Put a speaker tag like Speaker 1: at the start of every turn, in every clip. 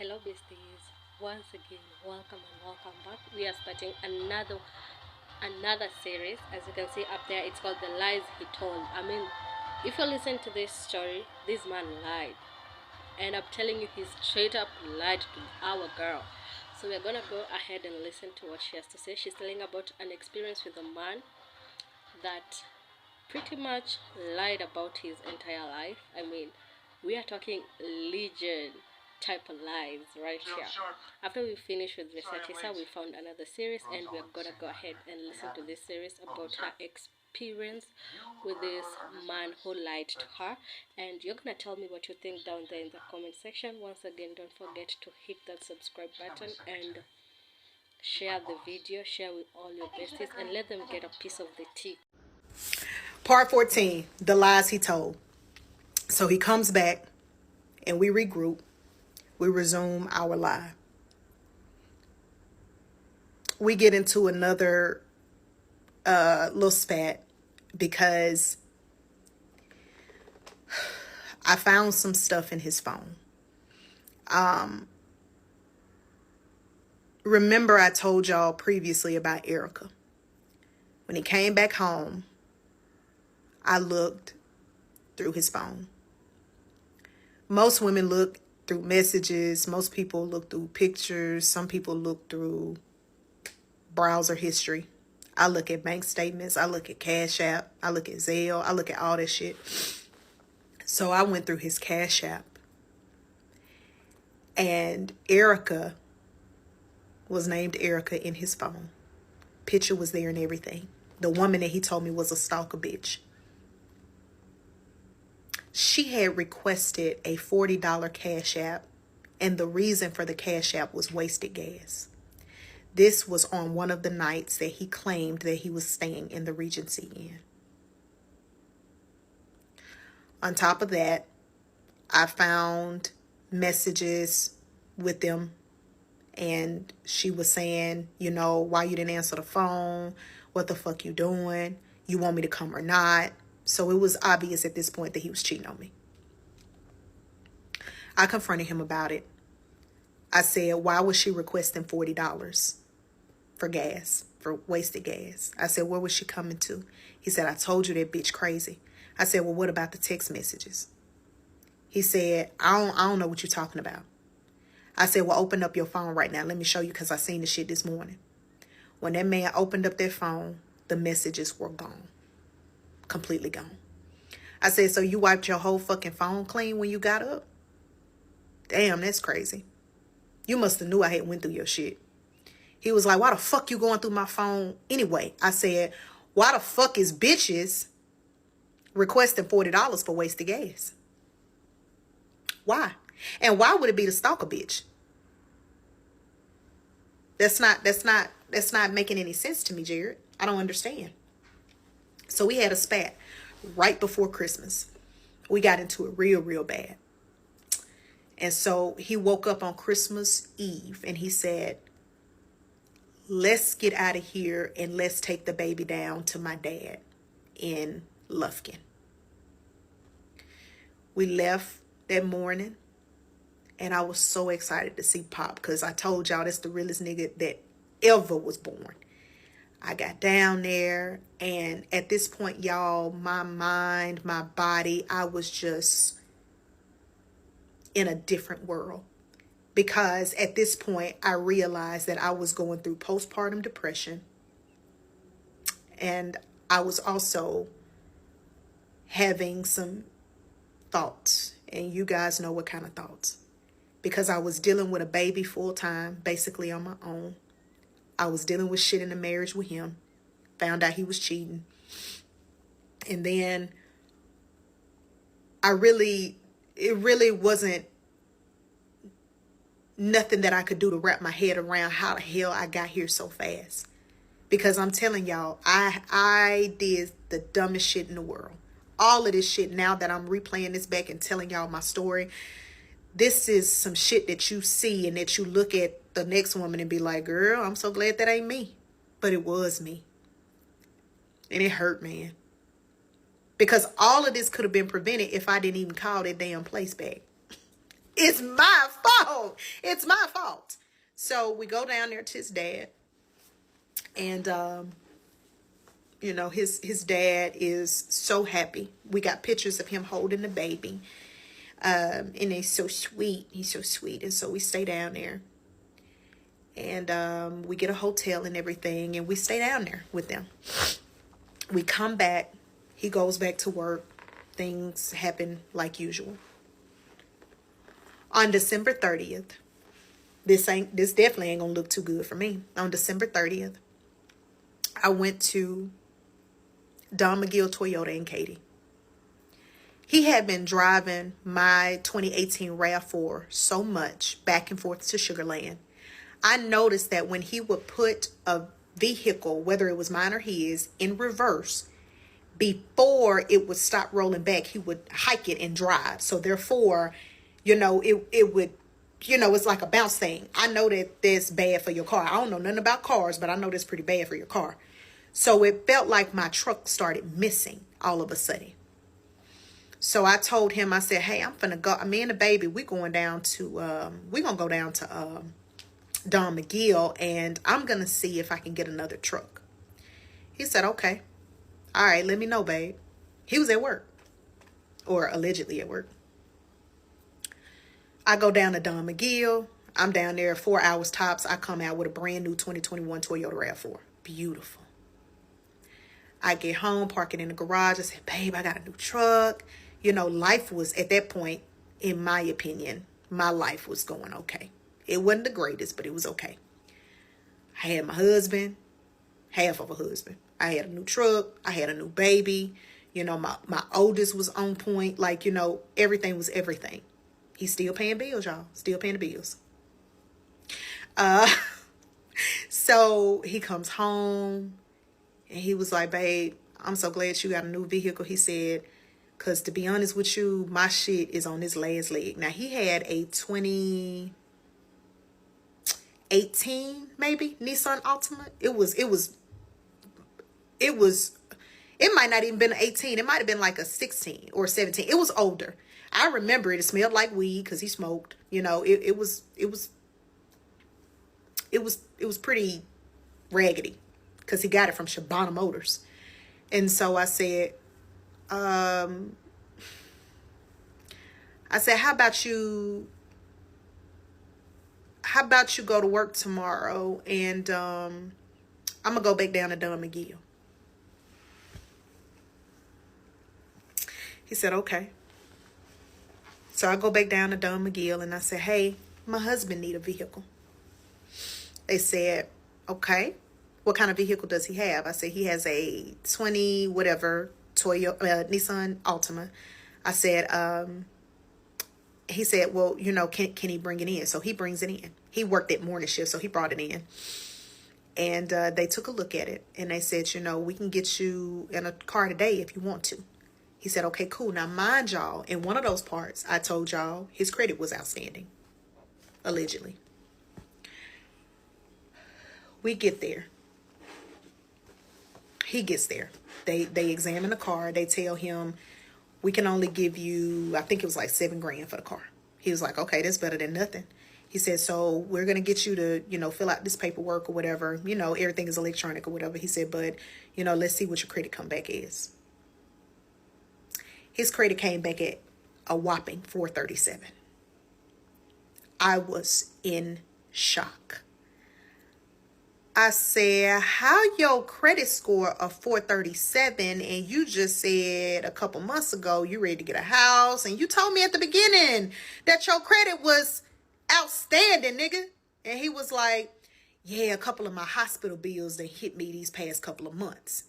Speaker 1: Hello besties, once again welcome and welcome back. We are starting another series. As you can see up there, it's called The Lies He Told. I mean, if you listen to this story, this man lied, and I'm telling you, he straight up lied to our girl. So we're gonna go ahead and listen to what she has to say. She's telling about an experience with a man that pretty much lied about his entire life. I mean, we are talking legion type of lies right here. After we finish with Vesatisa, we found another series, and we're gonna go ahead and listen to this series about her experience with this man who lied to her. And you're gonna tell me what you think down there in the comment section. Once again, don't forget to hit that subscribe button and share the video, share with all your besties, and let them get a piece of the tea.
Speaker 2: Part 14, the lies he told. So he comes back and we regroup. We resume our lie. We get into another little spat because I found some stuff in his phone. Remember I told y'all previously about Erica. When he came back home, I looked through his phone. Most women look through messages. Most people look through pictures. Some people look through browser history. I look at bank statements. I look at Cash App. I look at Zelle. I look at all this shit. So I went through his Cash App. And Erica was named Erica in his phone. Picture was there and everything. The woman that he told me was a stalker bitch. She had requested a $40 Cash App, and the reason for the Cash App was wasted gas. This was on one of the nights that he claimed that he was staying in the Regency Inn. On top of that, I found messages with them, and she was saying, why you didn't answer the phone? What the fuck you doing? You want me to come or not? So it was obvious at this point that he was cheating on me. I confronted him about it. I said, why was she requesting $40 for gas, for wasted gas? I said, where was she coming to? He said, I told you that bitch crazy. I said, well, what about the text messages? He said, I don't know what you're talking about. I said, well, open up your phone right now. Let me show you, because I seen the shit this morning. When that man opened up that phone, the messages were gone. Completely gone. I said, so you wiped your whole fucking phone clean when you got up? Damn, that's crazy. You must have knew I had went through your shit. He was like, why the fuck you going through my phone anyway? I said, why the fuck is bitches requesting $40 for wasted gas? Why? And why would it be the stalker bitch? That's not making any sense to me, Jared. I don't understand. So we had a spat right before Christmas. We got into it real bad. And so he woke up on Christmas Eve and he said, let's get out of here and let's take the baby down to my dad in Lufkin. We left that morning and I was so excited to see Pop, because I told y'all that's the realest nigga that ever was born. I got down there, and at this point, y'all, my mind, my body, I was just in a different world. Because at this point, I realized that I was going through postpartum depression. And I was also having some thoughts. And you guys know what kind of thoughts. Because I was dealing with a baby full time, basically on my own. I was dealing with shit in the marriage with him. Found out he was cheating. And then it really wasn't nothing that I could do to wrap my head around how the hell I got here so fast. Because I'm telling y'all, I did the dumbest shit in the world. All of this shit, now that I'm replaying this back and telling y'all my story, this is some shit that you see and that you look at the next woman and be like, girl, I'm so glad that ain't me. But it was me. And it hurt, man. Because all of this could have been prevented if I didn't even call that damn place back. It's my fault. It's my fault. So we go down there to his dad, and you know, his dad is so happy. We got pictures of him holding the baby. And he's so sweet. He's so sweet. And so we stay down there. And we get a hotel and everything. And we stay down there with them. We come back. He goes back to work. Things happen like usual. On December 30th, this definitely ain't gonna look too good for me. On December 30th, I went to Don McGill Toyota in Katy. He had been driving my 2018 RAV4 so much back and forth to Sugar Land. I noticed that when he would put a vehicle, whether it was mine or his, in reverse, before it would stop rolling back, he would hike it and drive. So therefore, you know, it would, you know, it's like a bounce thing. I know that that's bad for your car. I don't know nothing about cars, but I know that's pretty bad for your car. So it felt like my truck started missing all of a sudden. So I told him, I said, hey, I'm finna go. Me and the baby, we're going down to, we're going to go down to Don McGill, and I'm going to see if I can get another truck. He said, okay. All right, let me know, babe. He was at work, or allegedly at work. I go down to Don McGill. I'm down there 4 hours tops. I come out with a brand new 2021 Toyota RAV4. Beautiful. I get home, park it in the garage. I said, babe, I got a new truck. You know, life was, at that point, in my opinion, my life was going okay. It wasn't the greatest, but it was okay. I had my husband, half of a husband. I had a new truck. I had a new baby. You know, my oldest was on point. Like, you know, everything was everything. He's still paying bills, y'all. Still paying the bills. So he comes home and he was like, babe, I'm so glad you got a new vehicle. He said, because to be honest with you, my shit is on this last leg. Now, he had a 2018, maybe, Nissan Altima. It might not even been an 18. It might have been like a 16 or 17. It was older. I remember it. It smelled like weed because he smoked. You know, it was pretty raggedy because he got it from Shabana Motors. And so I said, how about you go to work tomorrow, and I'm gonna go back down to Don McGill. He said, okay. So I go back down to Don McGill and I said, hey, my husband need a vehicle. They said, okay, what kind of vehicle does he have? I said, he has a 20 whatever Toyota Nissan Altima. I said, he said, well, you know, can he bring it in? So he brings it in. He worked at morning shift, so he brought it in. And they took a look at it and they said, you know, we can get you in a car today if you want to. He said, okay, cool. Now, mind y'all, in one of those parts, I told y'all his credit was outstanding, allegedly. We get there. He gets there. They examine the car. They tell him, we can only give you, I think it was like $7,000 for the car. He was like, okay, that's better than nothing. He said, so we're going to get you to, you know, fill out this paperwork or whatever. You know, everything is electronic or whatever. He said, but, you know, let's see what your credit comeback is. His credit came back at a whopping 437. I was in shock. I said, how your credit score of 437 and you just said a couple months ago you ready to get a house and you told me at the beginning that your credit was outstanding, nigga. And he was like, yeah, a couple of my hospital bills that hit me these past couple of months.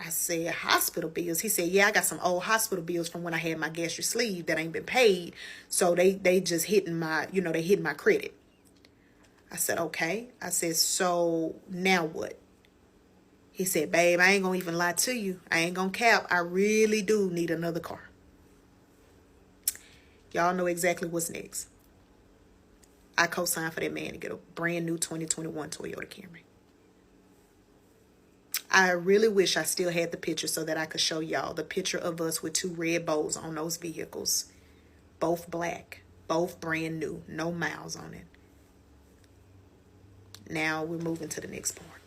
Speaker 2: I said, hospital bills? He said, yeah, I got some old hospital bills from when I had my gastric sleeve that ain't been paid. So they just hitting my, you know, they hitting my credit. I said, okay. I said, so now what? He said, babe, I ain't gonna even lie to you. I ain't gonna cap. I really do need another car. Y'all know exactly what's next. I co-signed for that man to get a brand new 2021 Toyota Camry. I really wish I still had the picture so that I could show y'all the picture of us with two red bows on those vehicles. Both black. Both brand new. No miles on it. Now we're moving to the next part.